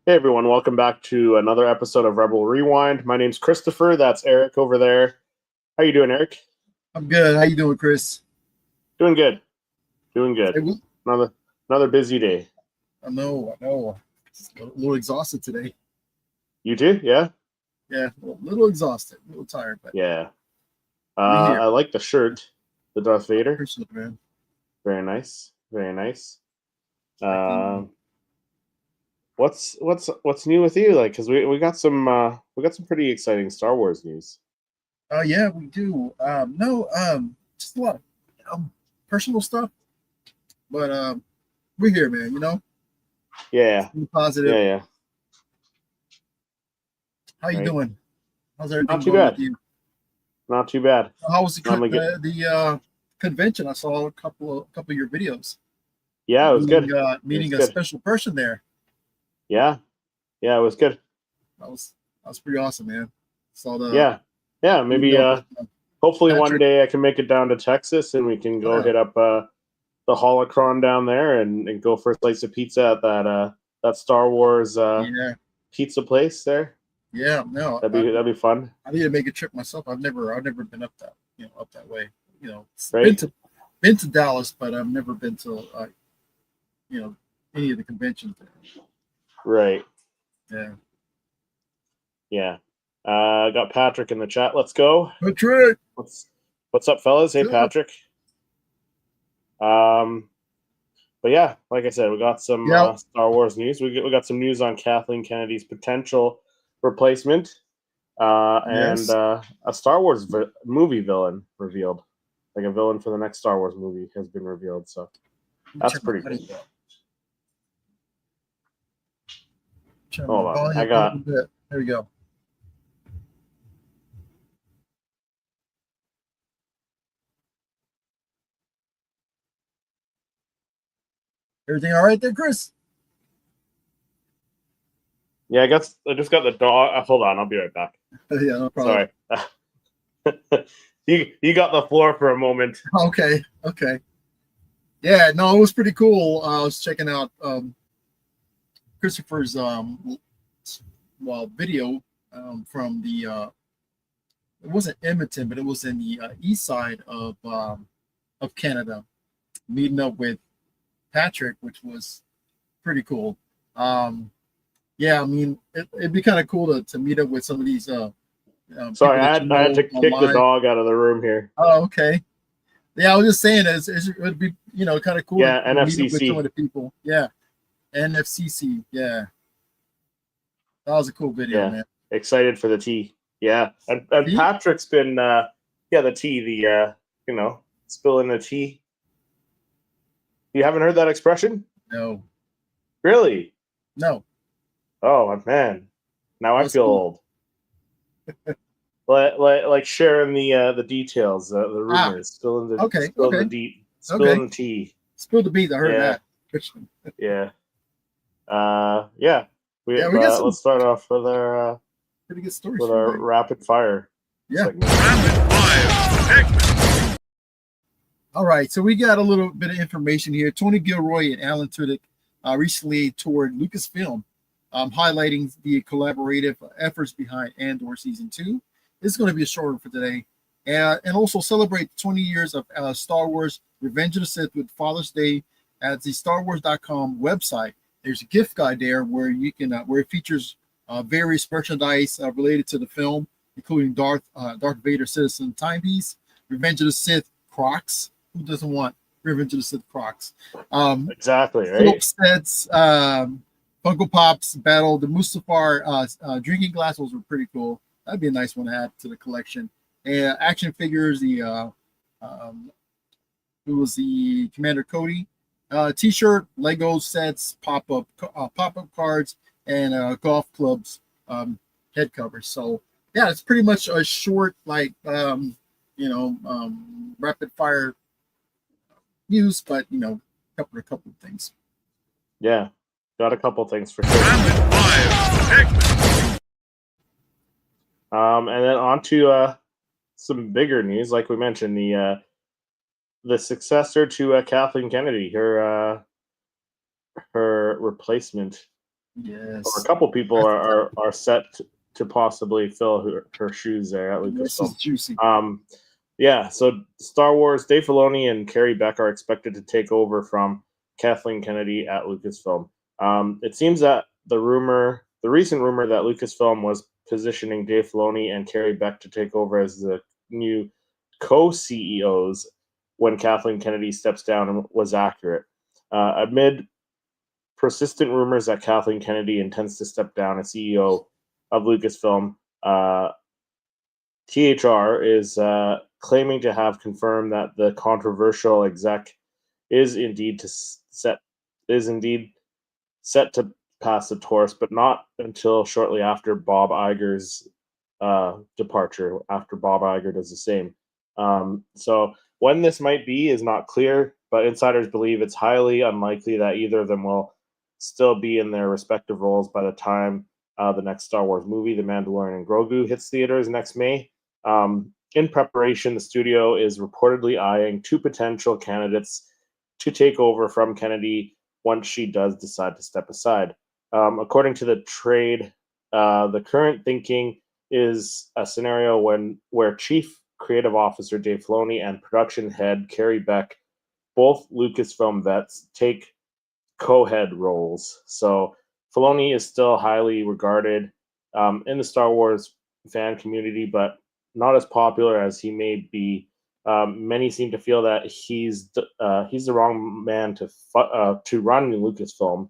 Hey everyone, welcome back to another episode of Rebel Rewind. My name's Christopher. That's Eric over there. How you doing, Eric? I'm good. How you doing, Chris? Doing good. Doing good. Hey, Another busy day. I know. Just a little exhausted today. You too? Yeah? Yeah, a little exhausted, a little tired, but Yeah. we're here. I like the shirt, the Darth Vader. Appreciate it, man. Very nice. Very nice. Thank you. What's new with you? Like, cause we got some pretty exciting Star Wars news. Yeah, we do. Just a lot of personal stuff, but we're here, man. Yeah. Be positive. Yeah. How you Right. doing? How's everything Not too going bad. with you? Not too bad. How was Normally the convention? I saw a couple of your videos. Yeah, it was good. Meeting was a good. special person there. Yeah, it was good. That was pretty awesome, man. Saw the Yeah. Maybe hopefully one Patrick. day I can make it down to Texas and we can go hit up the Holocron down there and go for a slice of pizza at that Star Wars pizza place there. Yeah, no, That'd be fun. I need to make a trip myself. I've never been up that way. Right? Been to Dallas, but I've never been to any of the conventions there. Right. Yeah. Got Patrick in the chat. Let's go. Patrick. What's up, fellas? Hey, Yeah. Patrick. But yeah, like I said, we got some Star Wars news. We got some news on Kathleen Kennedy's potential replacement, Yes. and a Star Wars movie villain revealed. Like a villain for the next Star Wars movie has been revealed. So that's pretty cool. Hold on, There we go. Everything all right there, Chris? Yeah, I just got the dog. Hold on, I'll be right back. Yeah, no problem. Sorry. you got the floor for a moment. Okay. Yeah, no, it was pretty cool. I was checking out Christopher's video from the it wasn't Edmonton, but it was in the east side of Canada, meeting up with Patrick, which was pretty cool. Yeah, I mean, it'd be kind of cool to meet up with some of these. Sorry, I had to kick the dog out of the room here. Oh, okay. Yeah, I was just saying it would be kind of cool. Yeah, to meet up with NFCC. some of the people. Yeah, NFCC. Yeah, that was a cool video, man. Excited for the tea. Yeah, and Patrick's been the tea, spilling the tea. You haven't heard that expression? No. Really? No. Oh man, now I feel old. like sharing the details, the rumors, spilling the tea. Spill the beans. I heard that. Yeah. Let's start off with our pretty good stories with our rapid fire. Yeah. Segment. Rapid fire. All right, so we got a little bit of information here. Tony Gilroy and Alan Tudyk recently toured Lucasfilm, highlighting the collaborative efforts behind Andor Season 2. This is going to be a short one for today. And also celebrate 20 years of Star Wars Revenge of the Sith with Father's Day at the StarWars.com website. There's a gift guide there where you can where it features various merchandise related to the film, including Darth Vader Citizen Timepiece, Revenge of the Sith Crocs. Who doesn't want Revenge of the Sith Crocs? Exactly, right? Philip sets, Funko Pops, Battle, the Mustafar drinking glass. Those were pretty cool. That'd be a nice one to add to the collection. And action figures, it was the Commander Cody T-shirt, Lego sets, pop-up cards, and golf clubs head covers. So yeah, it's pretty much a short, rapid fire news, but a couple of things. Yeah, got a couple things for sure. And then on to some bigger news, like we mentioned, the successor to Kathleen Kennedy, her replacement Yes. Or a couple people are set to possibly fill her shoes there at Lucasfilm. This is juicy. Yeah, so Star Wars, Dave Filoni and Carrie Beck are expected to take over from Kathleen Kennedy at Lucasfilm. It seems that the recent rumor that Lucasfilm was positioning Dave Filoni and Carrie Beck to take over as the new co-CEOs when Kathleen Kennedy steps down was accurate. Amid persistent rumors that Kathleen Kennedy intends to step down as CEO of Lucasfilm, THR is claiming to have confirmed that the controversial exec is indeed set to pass the torch, but not until shortly after Bob Iger's departure. After Bob Iger does the same, so when this might be is not clear, but insiders believe it's highly unlikely that either of them will still be in their respective roles by the time the next Star Wars movie, The Mandalorian and Grogu, hits theaters next May. In preparation, the studio is reportedly eyeing 2 potential candidates to take over from Kennedy once she does decide to step aside. According to the trade, the current thinking is a scenario where Chief Creative Officer Dave Filoni and production head Carrie Beck, both Lucasfilm vets, take co-head roles. So Filoni is still highly regarded in the Star Wars fan community, but not as popular as he may be. Many seem to feel that he's the wrong man to run Lucasfilm.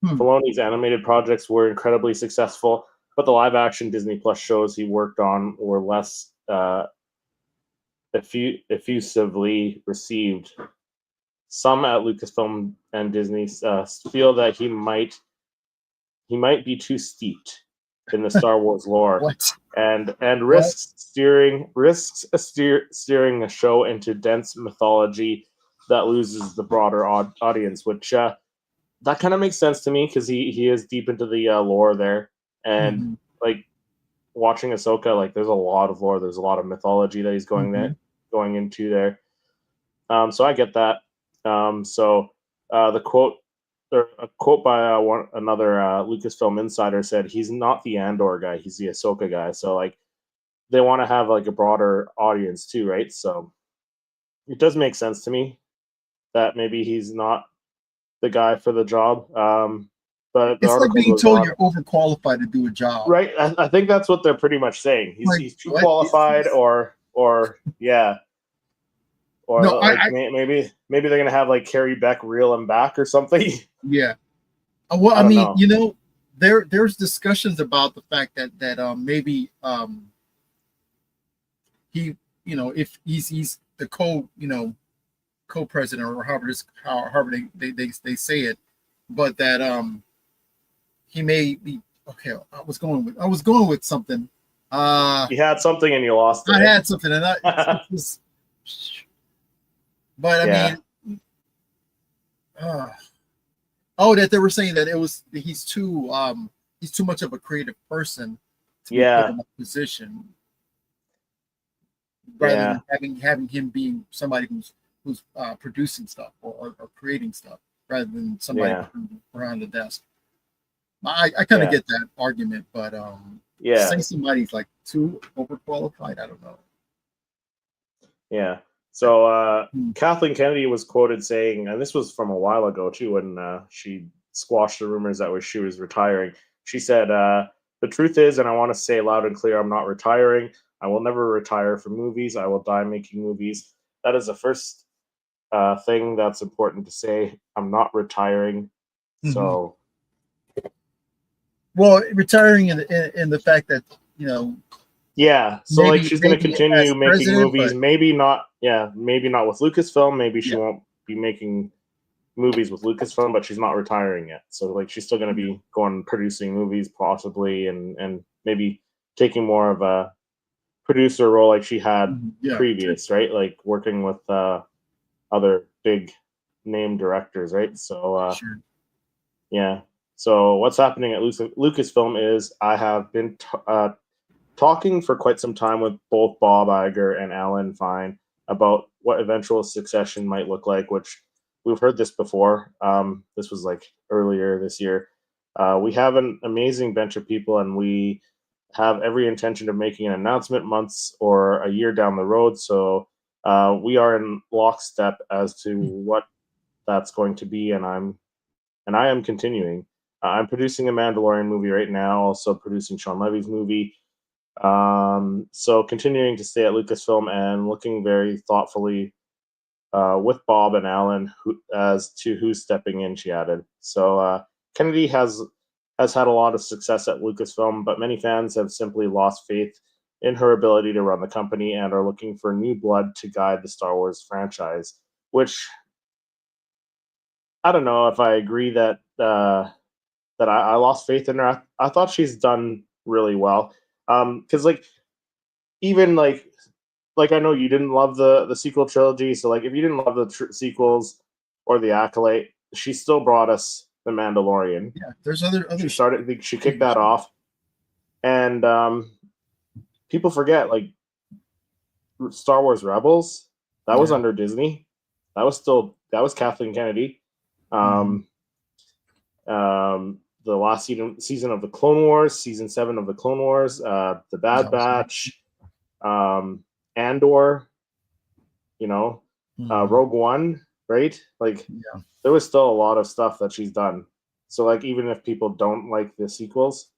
Filoni's animated projects were incredibly successful, but the live-action Disney Plus shows he worked on were less effusively received. Some at Lucasfilm and Disney feel that he might be too steeped in the Star Wars lore and risks steering a show into dense mythology that loses the broader audience, which that kind of makes sense to me because he is deep into the lore there, and like watching Ahsoka, like there's a lot of lore, there's a lot of mythology that he's going into there. So I get that. So the quote, or a quote by another Lucasfilm insider said, he's not the Andor guy, he's the Ahsoka guy. So like they want to have like a broader audience too, right? So it does make sense to me that maybe he's not the guy for the job. But it's like being told you're overqualified to do a job, right? I think that's what they're pretty much saying. He's too qualified, or yeah. Or no, like maybe they're gonna have like Carrie Beck reel him back or something. Yeah. Well, I mean, you know, there's discussions about the fact that maybe he, you know, if he's the co-president or however they say it, but that he may be okay. I was going with something. You had something and you lost it. I had something and but I mean, that they were saying that he's too much of a creative person to be put in that position, rather than having him being somebody who's producing stuff or creating stuff rather than somebody around the desk. I kind of get that argument, but say somebody's like too overqualified, I don't know. Yeah. So Kathleen Kennedy was quoted saying, and this was from a while ago too, when she squashed the rumors that she was retiring. She said, "The truth is, and I want to say loud and clear, I'm not retiring. I will never retire from movies. I will die making movies. That is the first thing that's important to say. I'm not retiring." So, well, retiring in the fact that, you know. Yeah, so like she's going to continue making movies. Maybe not. Yeah, maybe not with Lucasfilm. Maybe she won't be making movies with Lucasfilm, but she's not retiring yet. So like she's still going to be going producing movies possibly, and maybe taking more of a producer role like she had previous, right? Like working with other big name directors, right? So yeah. So what's happening at Lucasfilm is I have been talking for quite some time with both Bob Iger and Alan Fine about what eventual succession might look like, which we've heard this before. This was like earlier this year. We have an amazing bench of people, and we have every intention of making an announcement months or a year down the road. So we are in lockstep as to what that's going to be, and I am continuing. I'm producing a Mandalorian movie right now, also producing Sean Levy's movie. So continuing to stay at Lucasfilm and looking very thoughtfully with Bob and Alan as to who's stepping in. She added. So Kennedy has had a lot of success at Lucasfilm, but many fans have simply lost faith in her ability to run the company and are looking for new blood to guide the Star Wars franchise. Which I don't know if I agree that I lost faith in her. I thought she's done really well. Because even like I know you didn't love the sequel trilogy, so like if you didn't love the sequels or the Acolyte, she still brought us the Mandalorian. Yeah, there's other. She kicked that off, and people forget like Star Wars Rebels. That was under Disney. That was Kathleen Kennedy. The last season of the Clone Wars, season 7 of the Clone Wars, the Bad Batch, Andor, Rogue One, right? Like there was still a lot of stuff that she's done. So like even if people don't like the sequels,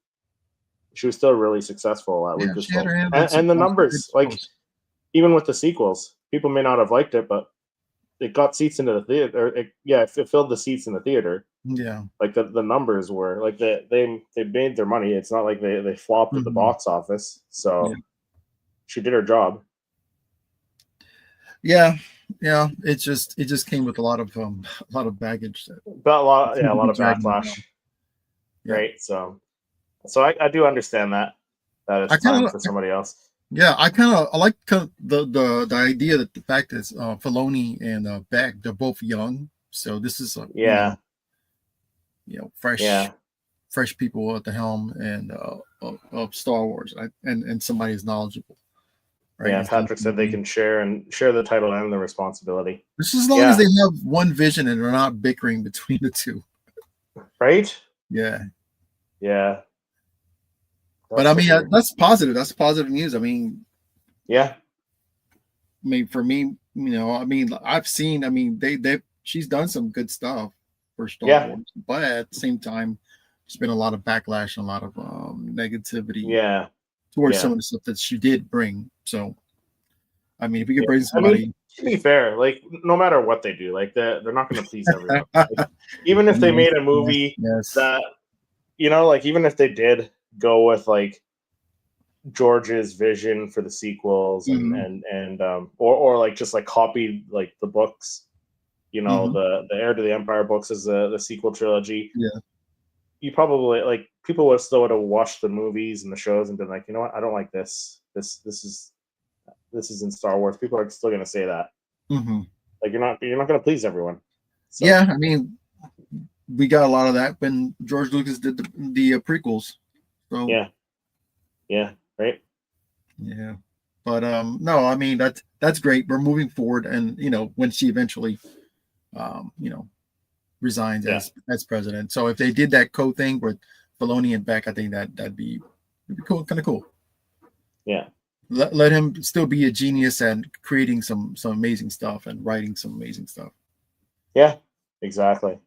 she was still really successul at Lucasfilm. And the numbers, like even with the sequels, people may not have liked it, but it got seats into the theater. It filled the seats in the theater. Yeah, like the numbers were like they made their money. It's not like they flopped at the box office. So she did her job. Yeah. It just came with a lot of baggage. But a lot of backlash. Right. So I do understand that it's time for somebody else. Yeah, I like the idea that the fact is Filoni and Beck, they're both young, so this is fresh people at the helm and of Star Wars, and somebody is knowledgeable. Right? Yeah, Patrick said they can share the title and the responsibility. Just as long as they have one vision and they're not bickering between the two. Right? Yeah. Yeah. But I mean, that's positive. That's positive news. I mean, yeah. I mean, for me, I mean, I've seen. I mean, she's done some good stuff for Star Wars, but at the same time, there's been a lot of backlash and a lot of negativity. Towards some of the stuff that she did bring. So, I mean, if we could bring somebody. I mean, to be fair, like no matter what they do, like they're not going to please everyone. Like, even if they made a movie that, like even if they did go with like George's vision for the sequels or like just like copied like the books, the Heir to the Empire books is the sequel trilogy. Yeah, you probably like people would have watched the movies and the shows and been like, you know what, I don't like this. This is in Star Wars. People are still going to say that. Like you're not going to please everyone. So. Yeah, I mean, we got a lot of that when George Lucas did the prequels. So yeah, right. Yeah, but no, I mean that's great. We're moving forward, and when she eventually, resigns as president. So if they did that thing with Filoni and Beck, I think that'd be cool, kind of cool. Yeah. Let him still be a genius and creating some amazing stuff and writing some amazing stuff. Yeah, exactly.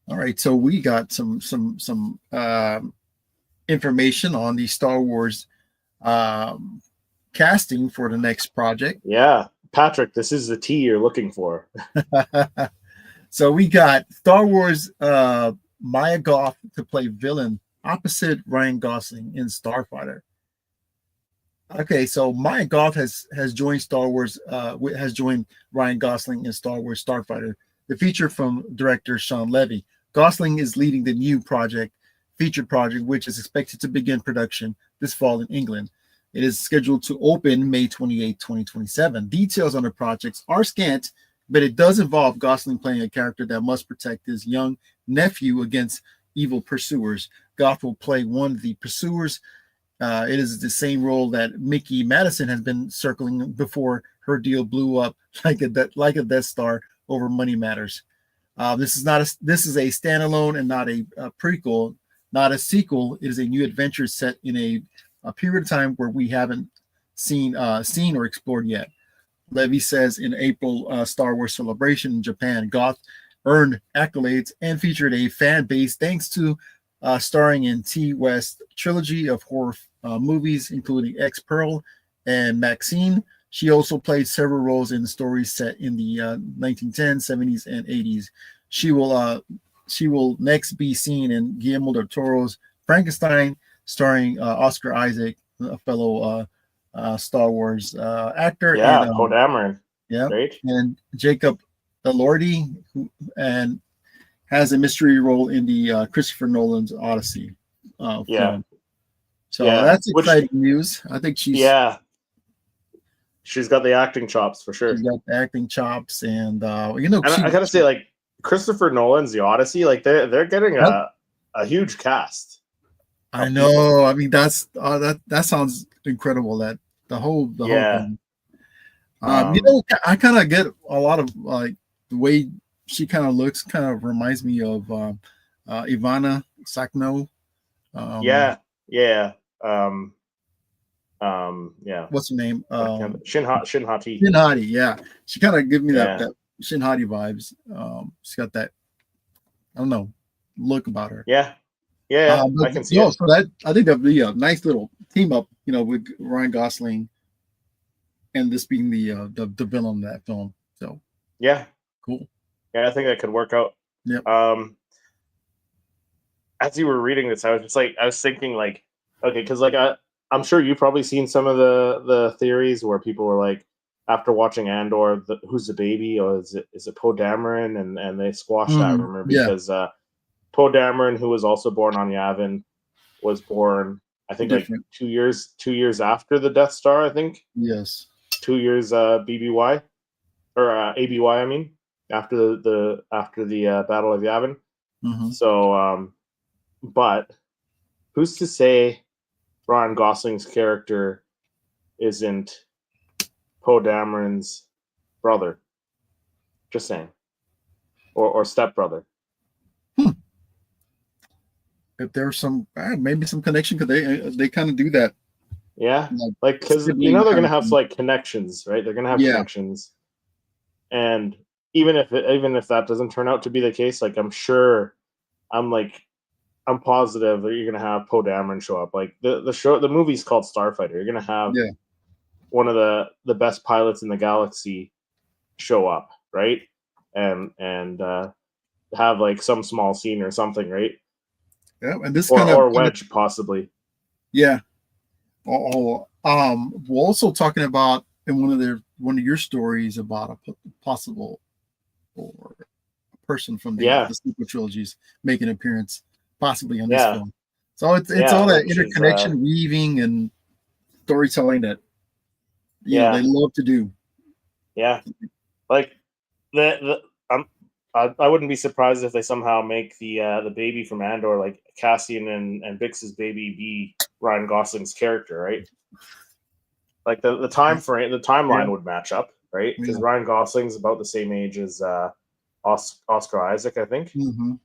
All right, so we got some information on the Star Wars casting for the next project. Yeah, Patrick, this is the tea you're looking for. So we got Star Wars Maya Goth to play villain opposite Ryan Gosling in Starfighter. Okay, so Maya Goth has joined Star Wars, has joined Ryan Gosling in Star Wars Starfighter, the feature from director Sean Levy. Gosling is leading the new feature project, which is expected to begin production this fall in England. It is scheduled to open May 28, 2027. Details on the projects are scant, but it does involve Gosling playing a character that must protect his young nephew against evil pursuers. Goth will play one of the pursuers. It is the same role that Mickey Madison has been circling before her deal blew up like a Death Star over money matters. This is a standalone and not a prequel, not a sequel. It is a new adventure set in a period of time where we haven't seen or explored yet. Levy says in April Star Wars Celebration in Japan, Goth earned accolades and featured a fan base thanks to starring in T. West trilogy of horror movies, including X Pearl and Maxine. She also played several roles in stories set in the 1910s, 70s, and 80s. She will next be seen in Guillermo del Toro's Frankenstein, starring Oscar Isaac, a fellow Star Wars actor. Yeah, and Poe Dameron. yeah, Great. and Jacob Elordi, and has a mystery role in the Christopher Nolan's Odyssey film. So that's exciting news. I think she's got the acting chops for sure. She's got the acting chops, and I gotta say, like Christopher Nolan's The Odyssey, like they're getting a huge cast. I know. I mean, that sounds incredible. That the whole thing. I kind of get a lot of like the way she kind of looks. Kind of reminds me of Ivana Sakno. What's her name? Shinhati. Shinhati. Yeah, she kind of gives me that Shinhati vibes. She's got that, I don't know, look about her. I can see it. So that I think that'd be a nice little team up, with Ryan Gosling, and this being the villain of that film. So cool. Yeah, I think that could work out. Yeah. As you were reading this, I was thinking like, okay, because like I'm sure you've probably seen some of the theories where people were like, after watching Andor, who's the baby, or is it Poe Dameron, and they squashed that rumor because Poe Dameron, who was also born on Yavin, was born I think like 2 years after the Death Star. I think 2 years BBY or ABY. I mean after the Battle of Yavin. Mm-hmm. So, but who's to say Ryan Gosling's character isn't Poe Dameron's brother? Just saying, or stepbrother. If there's some maybe some connection, because they kind of do that. Yeah, like because they're gonna have like connections, right? They're gonna have connections, and even if that doesn't turn out to be the case, like I'm positive that you're gonna have Poe Dameron show up. Like the movie's called Starfighter. You're gonna have one of the best pilots in the galaxy show up, right? And have like some small scene or something, right? Yeah, and this or Wedge possibly. Yeah. We're also talking about in one of your stories about a possible or a person from the sequel trilogies making an appearance possibly on this film. So it's all that interconnection, weaving, and storytelling that they love to do. Yeah, like I wouldn't be surprised if they somehow make the baby from Andor, like Cassian and Bix's baby, be Ryan Gosling's character, right? Like the timeline would match up, right? Because Ryan Gosling's about the same age as Oscar Isaac, I think. Mm-hmm.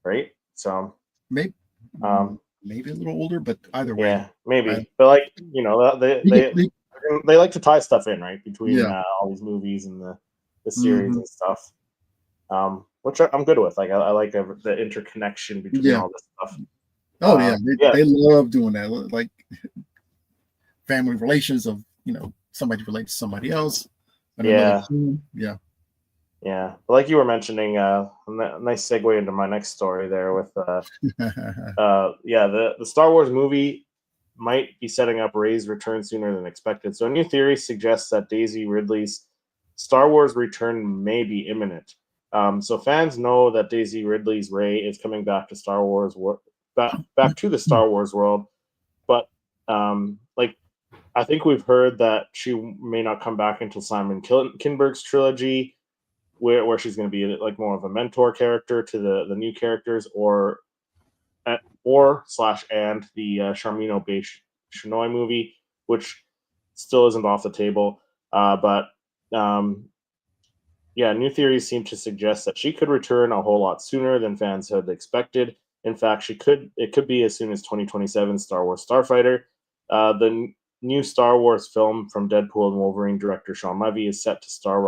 Right? So maybe a little older, but either way. Yeah, maybe. But like, they like to tie stuff in, right? Between all these movies and the series and stuff. Which I'm good with. Like I like the interconnection between all this stuff. Oh they love doing that. Like family relations of somebody relates to somebody else. Yeah. But like you were mentioning, a nice segue into my next story there with the Star Wars movie might be setting up Rey's return sooner than expected. So a new theory suggests that Daisy Ridley's Star Wars return may be imminent. So fans know that Daisy Ridley's Rey is coming back to Star Wars, back to the Star Wars world, but I think we've heard that she may not come back until Simon Kinberg's trilogy, where she's going to be like more of a mentor character to the new characters, or the Sharmino Bay-Shinoy movie, which still isn't off the table. But new theories seem to suggest that she could return a whole lot sooner than fans had expected. In fact, it could be as soon as 2027 Star Wars Starfighter. The new Star Wars film from Deadpool and Wolverine director Sean Levy is set to star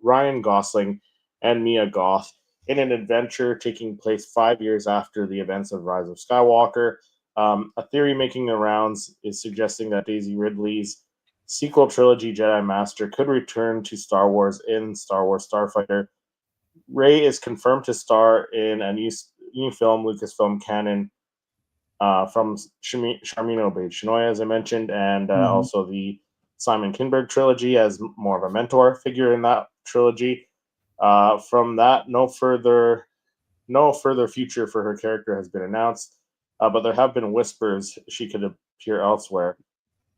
Ryan Gosling and Mia Goth in an adventure taking place 5 years after the events of Rise of Skywalker. A theory making the rounds is suggesting that Daisy Ridley's sequel trilogy Jedi Master could return to Star Wars in Star Wars Starfighter. Rey is confirmed to star in a new film, Lucasfilm canon, from Sharmeen Obaid-Chinoy, as I mentioned, and also the Simon Kinberg trilogy as more of a mentor figure in that trilogy. From that, no further future for her character has been announced, but there have been whispers she could appear elsewhere.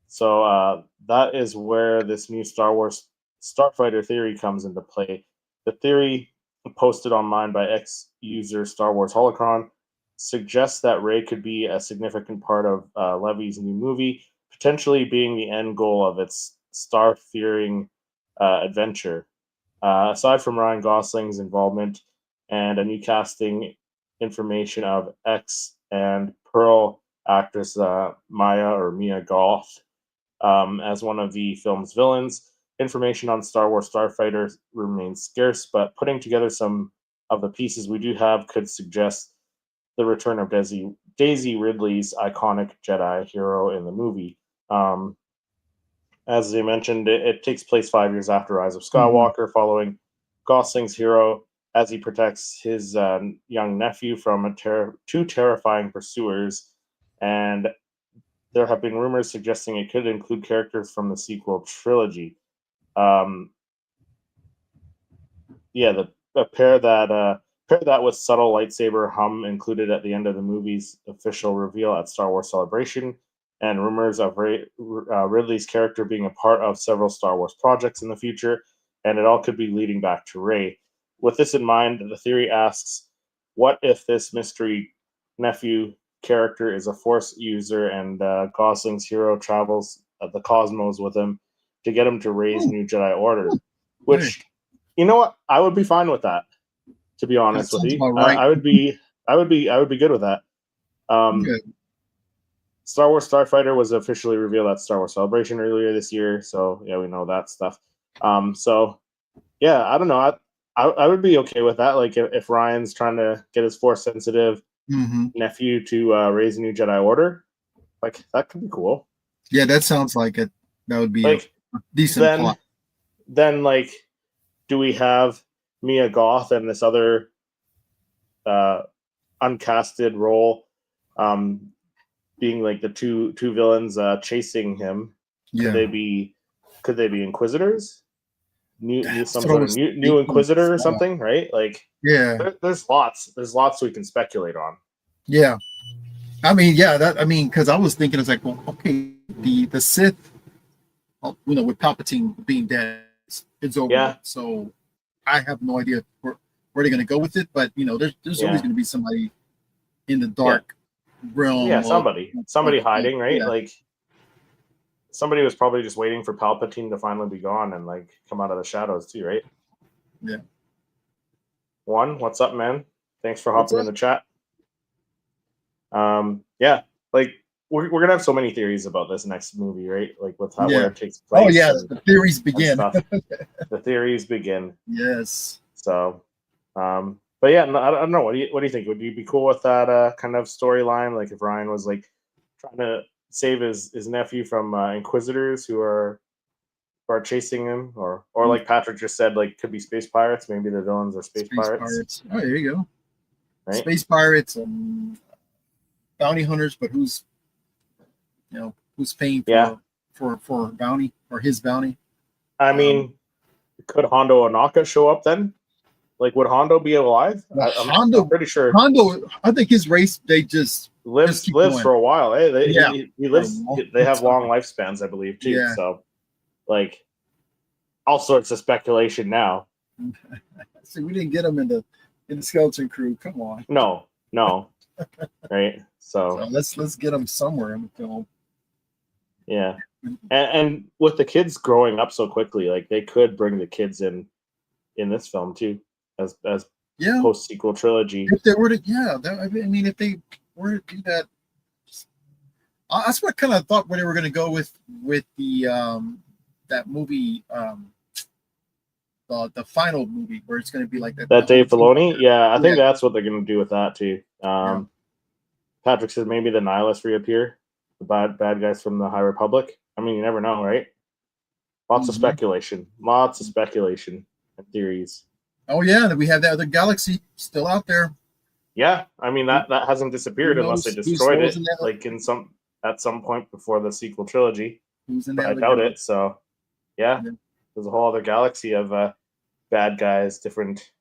So that is where this new Star Wars Starfighter theory comes into play. The theory posted online by ex-user Star Wars Holocron suggests that Rey could be a significant part of Levy's new movie, potentially being the end goal of its star-fearing adventure. Aside from Ryan Gosling's involvement and a new casting information of X and Pearl actress Mia Goth as one of the film's villains, information on Star Wars Starfighter remains scarce, but putting together some of the pieces we do have could suggest the return of Daisy Ridley's iconic Jedi hero in the movie. As I mentioned, it takes place 5 years after Rise of Skywalker, following Gosling's hero as he protects his young nephew from two terrifying pursuers. And there have been rumors suggesting it could include characters from the sequel trilogy. Pair that with subtle lightsaber hum included at the end of the movie's official reveal at Star Wars Celebration, and rumors of Ridley's character being a part of several Star Wars projects in the future, and it all could be leading back to Rey. With this in mind, the theory asks, what if this mystery nephew character is a Force user and Gosling's hero travels the cosmos with him to get him to Rey's new Jedi Order? Which, you know what, I would be fine with that. To be honest with you, right. I would be good with that. Star Wars Starfighter was officially revealed at Star Wars Celebration earlier this year, so yeah, we know that stuff. So yeah, I don't know. I would be okay with that. Like if Ryan's trying to get his Force sensitive nephew to raise a new Jedi Order, like that could be cool. Yeah, that sounds like it. That would be like a decent plot. Then like, do we have Mia Goth and this other uncasted role being like the two villains chasing him? Could they be Inquisitors? New Inquisitor or something, right? Like, yeah, there's lots we can speculate on. Yeah, because I was thinking, it's like, well, okay, the Sith, with Palpatine being dead, it's over. Yeah. So I have no idea where they're going to go with it, but there's always going to be somebody in the dark realm. Yeah, somebody hiding, right? Yeah. Like somebody was probably just waiting for Palpatine to finally be gone and like come out of the shadows too, right? Yeah. What's up, man? Thanks for hopping in the chat. Yeah, like we're gonna have so many theories about this next movie, right? Like with where it takes place. Oh yeah, the theories begin. The theories begin. Yes. So, but yeah, I don't know. What do you think? Would you be cool with that kind of storyline? Like if Ryan was like trying to save his nephew from Inquisitors who are chasing him, or like Patrick just said, like could be space pirates. Maybe the villains are space pirates. Oh, there you go. Right? Space pirates and bounty hunters, but who's paying for bounty or his bounty? I mean, could Hondo Ohnaka show up then? Like, would Hondo be alive? I'm pretty sure. Hondo, I think his race, they just lives for a while. He lives. They have long lifespans, I believe, too. Yeah. So, like, all sorts of speculation now. See, we didn't get him in the skeleton crew. Come on. No. Right. So let's get him somewhere in the film. Yeah, and with the kids growing up so quickly, like they could bring the kids in in this film too, as Yeah, post sequel trilogy. if they were to, yeah, I mean, if they were to do that, that's what I kind of thought where they were going to go with the that movie, the final movie where it's going to be like that. That The whole Dave team. Filoni, yeah, I think Yeah. that's what they're going to do with that too. Yeah. Patrick says maybe the Nihilists reappear, the bad guys from the High Republic. I mean, you never know, right? Lots of speculation and theories. Oh yeah, we have that other galaxy still out there. Yeah, I mean that hasn't disappeared unless they destroyed it, like at some point before the sequel trilogy. But I doubt it. So yeah, there's a whole other galaxy of bad guys, different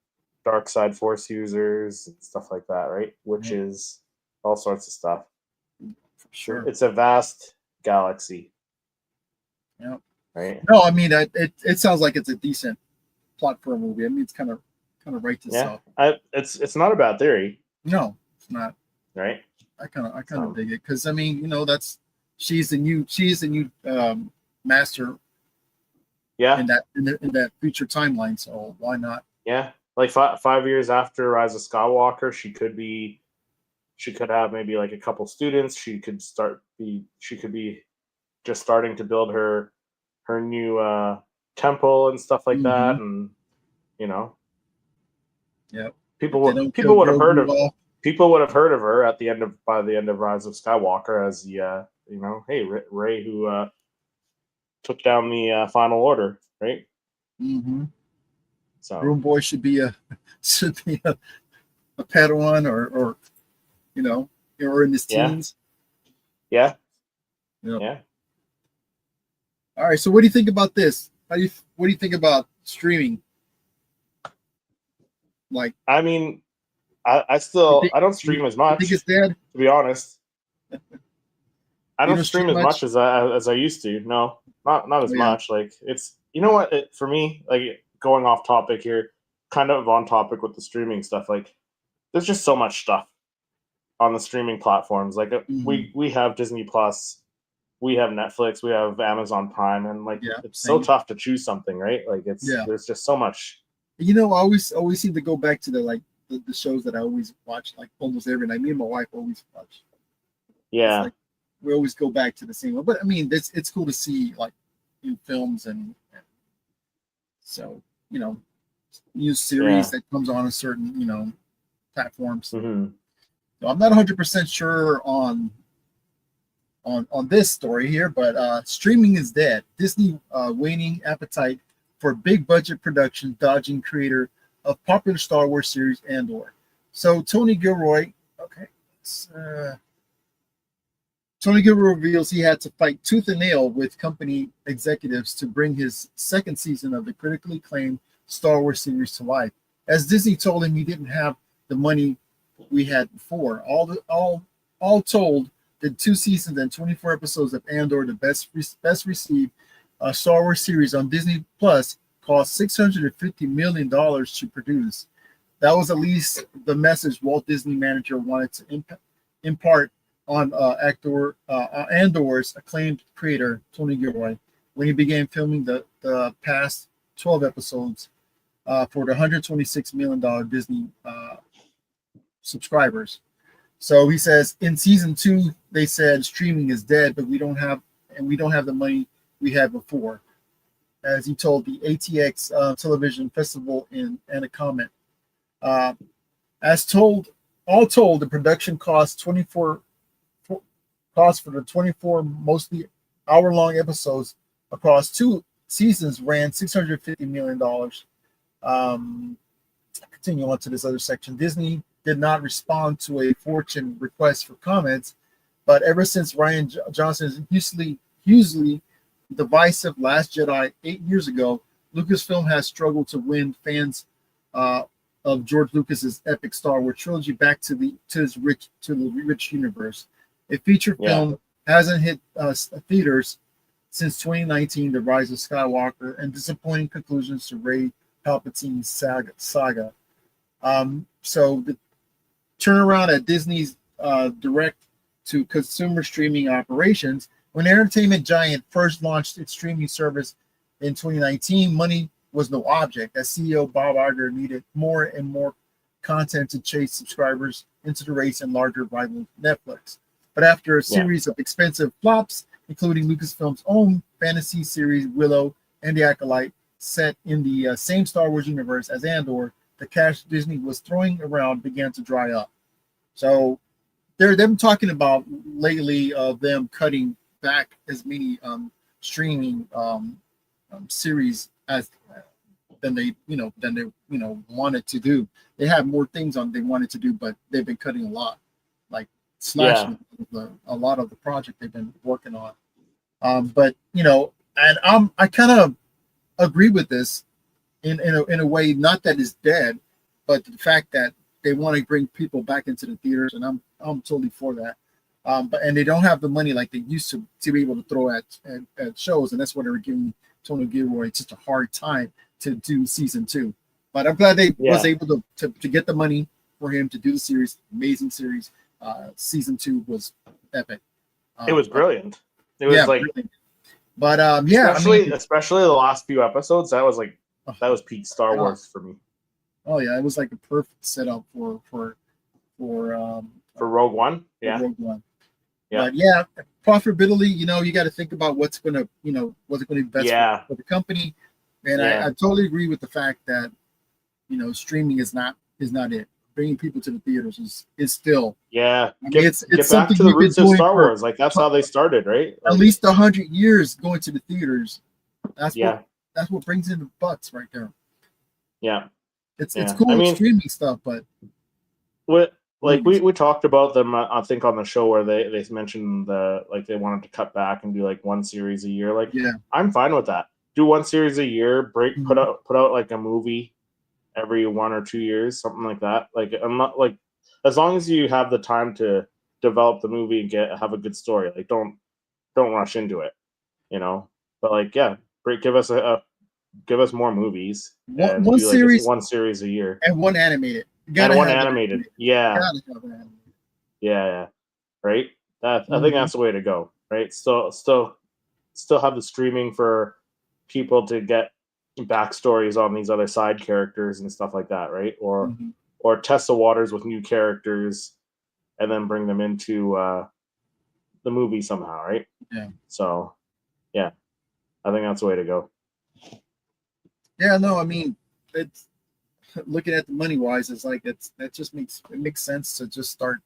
dark side force users, and stuff like that, right? Witches, all sorts of stuff. For sure, it's a vast galaxy. Yeah. Right. No, I mean it sounds like it's a decent plot for a movie. I mean, it's kind of writes itself. Yeah, it's not a bad theory. No, it's not. Right. I kind of dig it because I mean, you know, she's the new master. Yeah. In that future timeline, so why not? Yeah, like 5 years after Rise of Skywalker, she could have maybe like a couple students. She could be just starting to build her new temple and stuff like that, and you know, yeah, people would have heard of her by the end of Rise of Skywalker as the hey, Rey who took down the Final Order, right? Mm-hmm. So Room Boy should be a Padawan or or in his teens. Yeah. All right. So what do you think about this? What do you think about streaming? Like, I mean, I don't stream as much. You think it's dead? To be honest, I don't stream as much as I used to. No, not as much. Like it's what for me, like going off topic here, kind of on topic with the streaming stuff. Like there's just so much stuff on the streaming platforms. Like we have Disney Plus, we have Netflix, we have Amazon Prime, and like it's so tough to choose something, right? Like there's just so much. I always seem to go back to the shows that I always watch, like almost every night. Me and my wife always watch. Yeah. Like, we always go back to the same one. But I mean, it's cool to see like new films and so new series that comes on a certain platforms. Mm-hmm. So I'm not 100% sure on this story here, but streaming is dead. Disney waning appetite for big budget production, dodging creator of popular Star Wars series Andor. So Tony Gilroy, Tony Gilroy reveals he had to fight tooth and nail with company executives to bring his second season of the critically acclaimed Star Wars series to life. As Disney told him he didn't have the money we had before. All told, the 2 seasons and 24 episodes of Andor, the best received Star Wars series on Disney Plus, cost $650 million to produce. That was at least the message Walt Disney manager wanted to impart on Andor's acclaimed creator, Tony Gilroy, when he began filming the past 12 episodes for the $126 million Disney subscribers. So he says in season 2, they said streaming is dead, but we don't have the money we had before, as he told the ATX television festival in a comment. All told, the production cost for the 24 mostly hour-long episodes across 2 seasons ran $650 million. Continue on to this other section. Disney did not respond to a Fortune request for comments, but ever since Rian Johnson's hugely divisive Last Jedi 8 years ago, Lucasfilm has struggled to win fans of George Lucas's epic Star Wars trilogy back to the rich universe. A feature film hasn't hit theaters since 2019, The Rise of Skywalker, and disappointing conclusions to Rey Palpatine's saga. So the turnaround at Disney's direct-to-consumer streaming operations. When entertainment giant first launched its streaming service in 2019, money was no object, as CEO Bob Iger needed more and more content to chase subscribers into the race and larger rival Netflix. But after a series of expensive flops, including Lucasfilm's own fantasy series Willow and the Acolyte, set in the same Star Wars universe as Andor, the cash Disney was throwing around began to dry up. So they're talking about lately of them cutting back as many streaming series as than they wanted to do. They have more things on they wanted to do, but they've been cutting a lot, like slashing a lot of the project they've been working on. But and I kind of agree with this in a way, not that it's dead, but the fact that they want to bring people back into the theaters, and I'm totally for that. But they don't have the money like they used to be able to throw at shows, and that's what they were giving Tony Gilroy just a hard time to do season 2. But I'm glad they was able to get the money for him to do the series. Amazing series. Season 2 was epic. It was brilliant. It was brilliant. But especially the last few episodes, that was peak Star Wars for me. Oh yeah, it was like a perfect setup for Rogue One. Yeah. Rogue One. Yeah. But profitability, you got to think about what's going to be best for the company. And I totally agree with the fact that streaming is not it. Bringing people to the theaters is still it's back to the roots of Star Wars. Like that's how they started, right? At least 100 years going to the theaters. That's what brings in the butts right there. Yeah, it's cool streaming stuff, but we talked about them. I think on the show where they mentioned they wanted to cut back and do like one series a year. I'm fine with that. Do one series a year. Put out like a movie every 1 or 2 years, something like that. Like I'm not like, as long as you have the time to develop the movie and have a good story. Like don't rush into it, But give us more movies. One series, one series a year, and one animated. Animated. Yeah. Right. I think that's the way to go. Right. Still have the streaming for people to get backstories on these other side characters and stuff like that, right? Or test the waters with new characters and then bring them into the movie somehow, right? Yeah. So I think that's the way to go. Yeah, no, I mean, it's looking at the money wise, it's like that just makes sense to just start,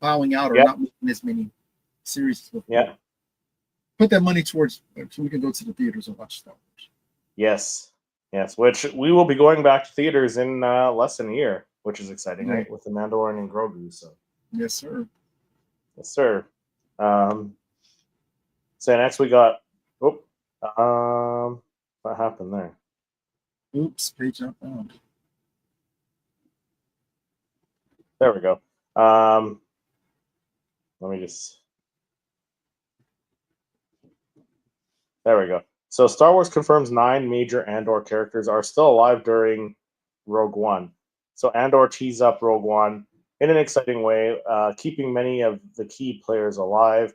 bowing out or not making as many series. Put that money towards so we can go to the theaters and watch Star Wars. Yes, which we will be going back to theaters in less than a year, which is exciting, right? With the Mandalorian and Grogu. So yes, sir. So next we got what happened there? Oops, page not found. There we go. Let me just. There we go. So Star Wars confirms 9 major Andor characters are still alive during Rogue One. So Andor tees up Rogue One in an exciting way, keeping many of the key players alive.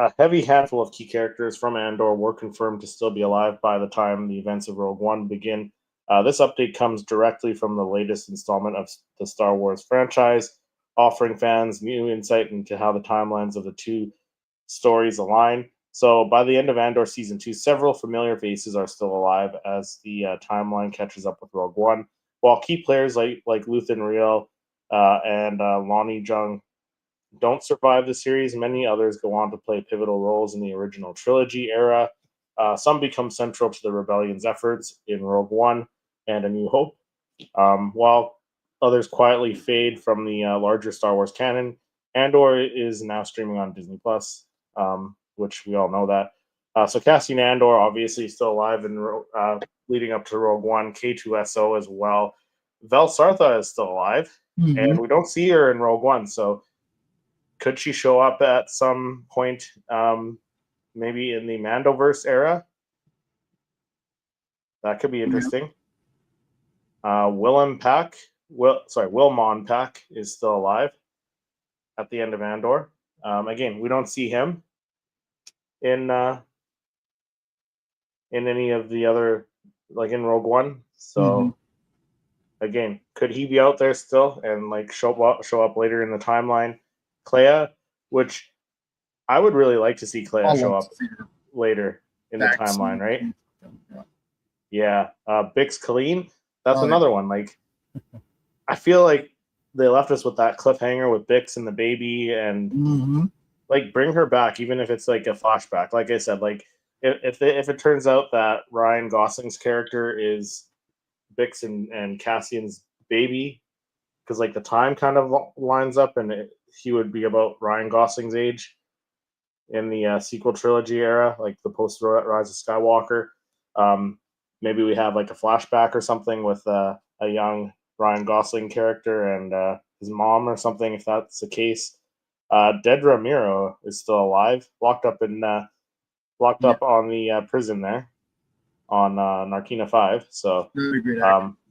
A heavy handful of key characters from Andor were confirmed to still be alive by the time the events of Rogue One begin. This update comes directly from the latest installment of the Star Wars franchise, offering fans new insight into how the timelines of the two stories align. So by the end of Andor Season 2, several familiar faces are still alive as the timeline catches up with Rogue One, while key players like Luthen Riel and Lonnie Jung don't survive the series. Many others go on to play pivotal roles in the original trilogy era. Some become central to the rebellion's efforts in Rogue One and A New Hope, while others quietly fade from the larger Star Wars canon. Andor is now streaming on Disney Plus, which we all know that. So Cassian Andor obviously is still alive and leading up to Rogue One. K2SO as well. Vel Sartha is still alive, and we don't see her in Rogue One. So could she show up at some point, maybe in the Mandoverse era? That could be interesting. Willem Pack, Wilmon Pack is still alive at the end of Andor. Again, we don't see him in in any of the other, like in Rogue One. So again, could he be out there still and like show up later in the timeline? Clea, which I would really like to see Clea show up later in the timeline, right? Yeah. Bix Colleen, that's another one. Like, I feel like they left us with that cliffhanger with Bix and the baby, and like bring her back, even if it's like a flashback. Like I said, like if it turns out that Ryan Gosling's character is Bix and Cassian's baby, because like the time kind of lines up, and he would be about Ryan Gosling's age in the sequel trilogy era, like the post Rise of Skywalker. Maybe we have like a flashback or something with a young Ryan Gosling character and his mom or something, if that's the case. Dedra Miro is still alive, locked up on the prison there on Narkina 5. So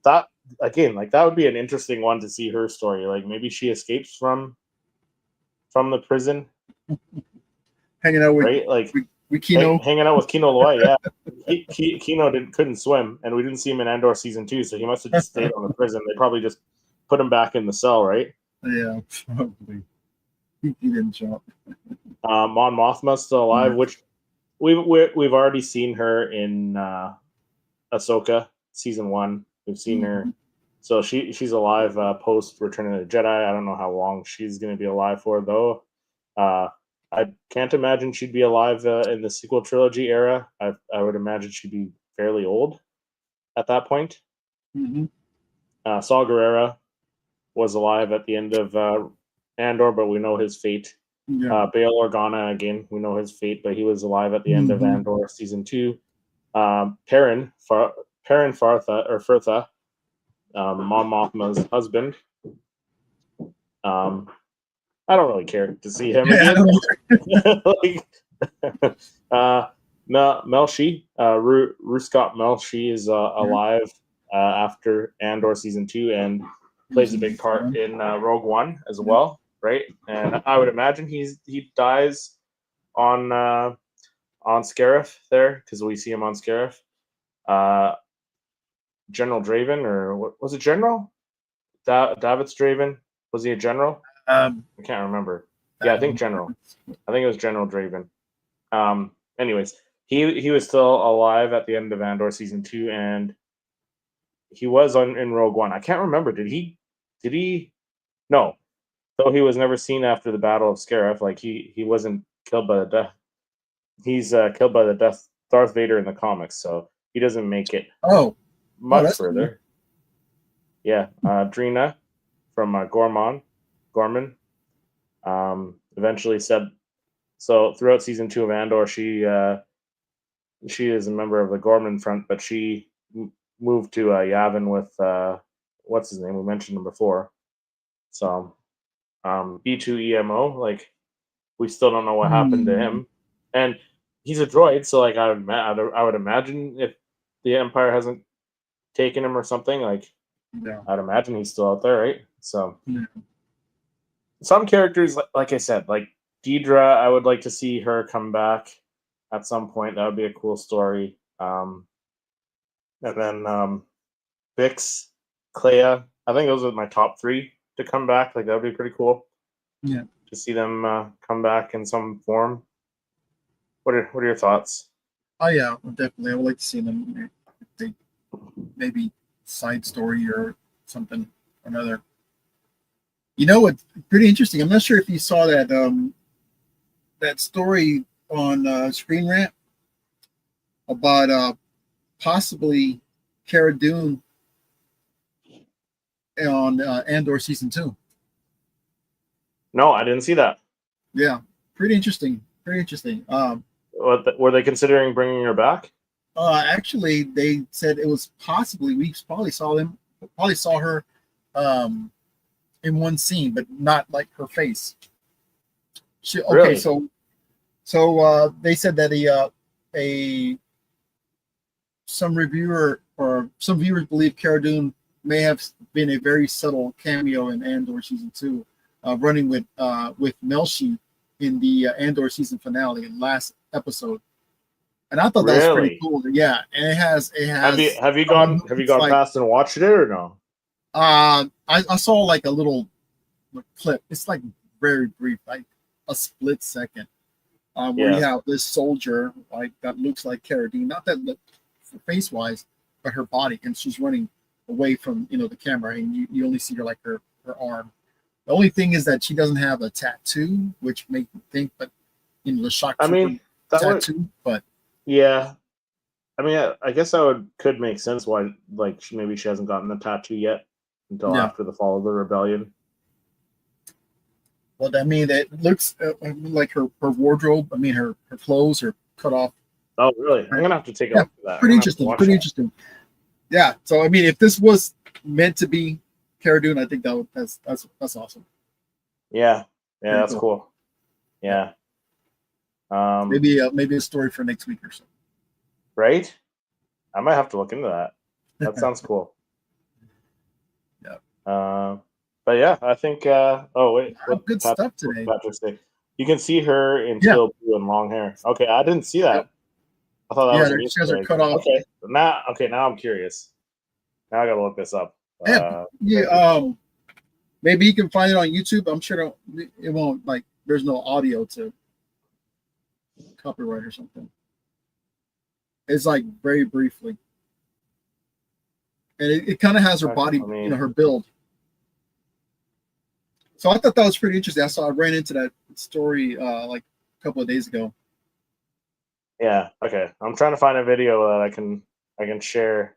that again, like that would be an interesting one to see her story. Like maybe she escapes from the prison, hanging out with right? Like with Kino, hanging out with Kino Loy. Yeah, Kino couldn't swim, and we didn't see him in Andor season 2, so he must have just stayed on the prison. They probably just put him back in the cell, right? Yeah, probably. He didn't jump. Mon Mothma's still alive, which we've already seen her in Ahsoka season 1. We've seen her, so she's alive post Return of the Jedi. I don't know how long she's going to be alive for, though. I can't imagine she'd be alive in the sequel trilogy era. I would imagine she'd be fairly old at that point. Saw Gerrera was alive at the end of Andor, but we know his fate. Bail Organa, again, we know his fate, but he was alive at the end of Andor season 2. Perrin Firtha, Mon Mothma's husband. I don't really care to see him again. Melshi, Ruscott Melshi is alive after Andor season 2 and plays a big part in Rogue One as well, right? And I would imagine he dies on Scarif there, because we see him on Scarif. General Draven, or what was it? General David Draven, was he a general? I can't remember. Yeah, I think General. I think it was General Draven. Anyways, he was still alive at the end of Andor season 2, and he was in Rogue One. I can't remember. Did he? No. Though he was never seen after the Battle of Scarif. Like he wasn't killed by the death. He's killed by the death Darth Vader in the comics, so he doesn't make it much further. Cool. Yeah, Drina from Gorman eventually said, so throughout season 2 of Andor, she is a member of the Gorman front, but she moved to Yavin with what's his name? We mentioned him before. So B2EMO, like we still don't know what happened to him, and he's a droid, so like I would imagine if the Empire hasn't taken him or something, like I'd imagine he's still out there, right? So some characters, like I said, like Deidre, I would like to see her come back at some point. That would be a cool story. And then Bix, Clea, I think those are my top 3 to come back. Like that would be pretty cool. Yeah, to see them come back in some form. What are your thoughts? Oh yeah, definitely. I would like to see them. Maybe side story or something or another. You know what's pretty interesting? I'm not sure if you saw that that story on Screen Rant about possibly Cara Dune on Andor season 2. No, I didn't see that. Yeah, pretty interesting. Pretty interesting. Were they considering bringing her back? Actually, they said it was possibly. We probably saw her in one scene, but not like her face. Really? So they said that some reviewer or some viewers believe Cara Dune may have been a very subtle cameo in Andor season 2, running with Melshi in the Andor season finale, last episode. And I thought that was pretty Really? cool. Yeah, and it has Have you gone like, past and watched it or no? I saw like a little clip. It's like very brief, like a split second, where you Yeah. have this soldier like that looks like Cara Deen, not that look face wise, but her body, and she's running away from the camera, and you only see her arm. The only thing is that she doesn't have a tattoo, which makes me think, but the shock I trooper mean, that would, tattoo. But yeah. I mean, I guess that could make sense why, like, maybe she hasn't gotten the tattoo yet until yeah, after the fall of the rebellion. well, I mean, it looks like her wardrobe. I mean, her clothes are cut off. Oh, really? I'm gonna have to take a Yeah, look at that. I'm pretty gonna have to interesting. watch Pretty that. interesting. Yeah. So I mean, if this was meant to be Cara Dune, I think that's awesome. Yeah, Pretty that's cool. cool. Yeah. Maybe a story for next week or so. Right? I might have to look into that. That sounds cool. Yeah. But yeah, I think. Oh wait, Good stuff today. Patrick say? You can see her in Yeah. teal blue and long hair. Okay, I didn't see that. Yep. I thought that was an she Easter has her egg. cut off. Okay, now I'm curious. Now I gotta look this up. Maybe you can find it on YouTube. I'm sure it won't, like, there's no audio to copyright or something. It's like very briefly, and it kind of has her body, her build. So I thought that was pretty interesting. I ran into that story like a couple of days ago. Yeah. Okay. I'm trying to find a video that I can share.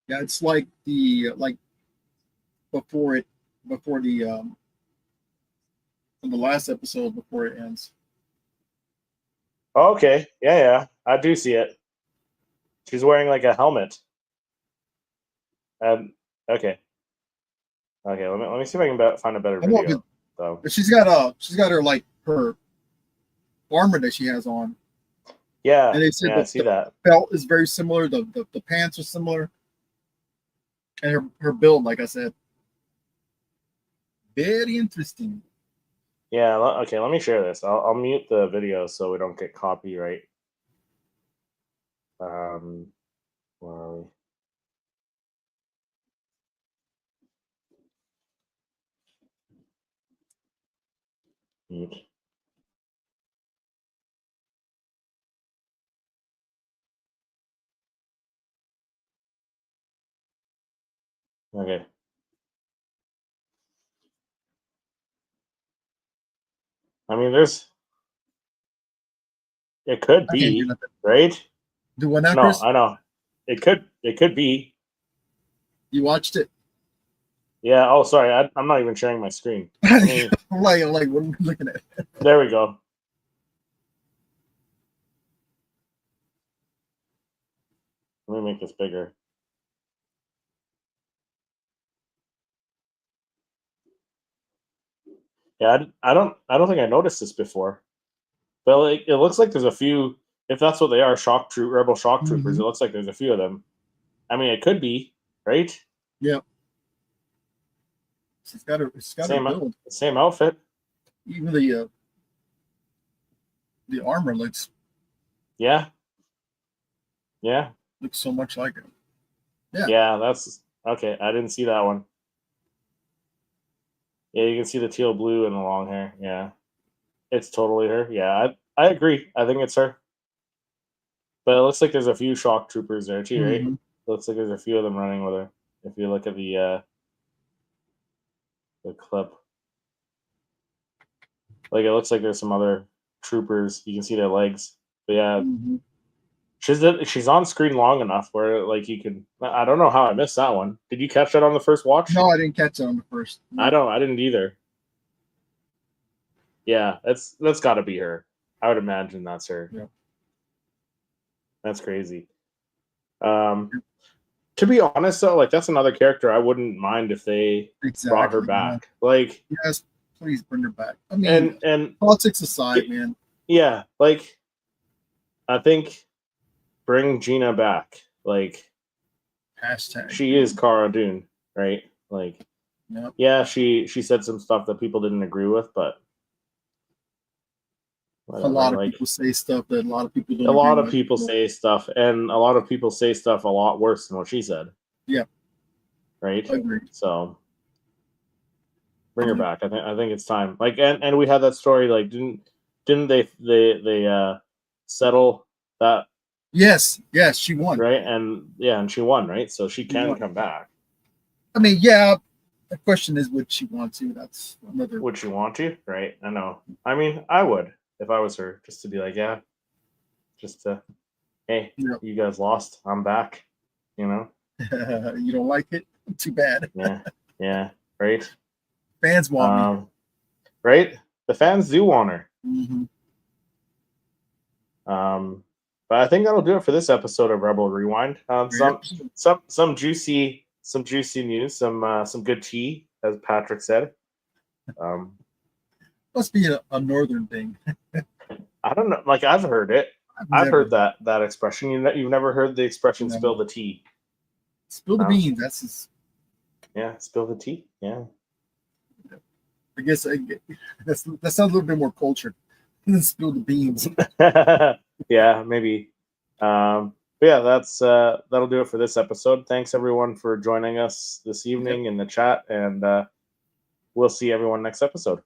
Yeah, it's like before the in the last episode before it ends. Oh, okay. Yeah. I do see it. She's wearing like a helmet. Okay. Let me see if I can find a better video. She's got her like her armor that she has on. Yeah. And they said I see that. Belt is very similar. The pants are similar. And her build, like I said, very interesting. Yeah. Okay. Let me share this. I'll mute the video so we don't get copyright. Where are we? Mute. Okay. I mean, it could be, right? Do what now, No, Chris? I know. It could be. You watched it? Yeah. Oh, sorry. I'm not even sharing my screen. I'm like, what are we looking at? There we go. Let me make this bigger. Yeah, I don't think I noticed this before, but like it looks like there's a few. If that's what they are, rebel shock troopers. It looks like there's a few of them. I mean, it could be, right? Yep. She's got her build. Same outfit. Even the armor looks. Yeah. Looks so much like her. Yeah, that's okay. I didn't see that one. Yeah, you can see the teal blue and the long hair. Yeah, it's totally her. Yeah, I agree. I think it's her. But it looks like there's a few shock troopers there too, right? It looks like there's a few of them running with her. If you look at the clip, like it looks like there's some other troopers. You can see their legs. But yeah, she's on screen long enough where like you can. I don't know how I missed that one. Did you catch that on the first watch? No, I didn't catch it on the first. No. I didn't either. Yeah, that's got to be her. I would imagine that's her. Yeah. That's crazy. To be honest, though, like that's another character I wouldn't mind if they brought her back. Yeah. Like, yes, please bring her back. I mean, and politics aside, man. Yeah, like I think bring Gina back. Like, hashtag. She is Cara Dune, right? Like, yeah, she said some stuff that people didn't agree with, but a lot of people say stuff that a lot of people don't. A lot of people say stuff, and a lot of people say stuff a lot worse than what she said. Yeah. Right. I agree. So bring her back. I think it's time. Like, and we had that story. Like, didn't they settle that? Yes, she won. Right, and she won. Right, so she can come back. I mean, yeah. The question is, would she want to? That's another. Would she want to? Right. I know. I mean, I would if I was her, just to be like, yeah, just to, hey, you guys lost. I'm back. You know. You don't like it? Too bad. Yeah. Right. Fans want me. Right. The fans do want her. Mm-hmm. But I think that'll do it for this episode of Rebel Rewind. Some juicy news, some good tea, as Patrick said. Must be a northern thing. I don't know. Like, I've heard it. I've heard that expression. You've never heard the expression "spill the tea." Spill the beans. That's just... Yeah, spill the tea. Yeah. I guess that sounds a little bit more cultured than spill the beans. Yeah, maybe. But yeah, that'll do it for this episode. Thanks everyone for joining us this evening in the chat, and we'll see everyone next episode.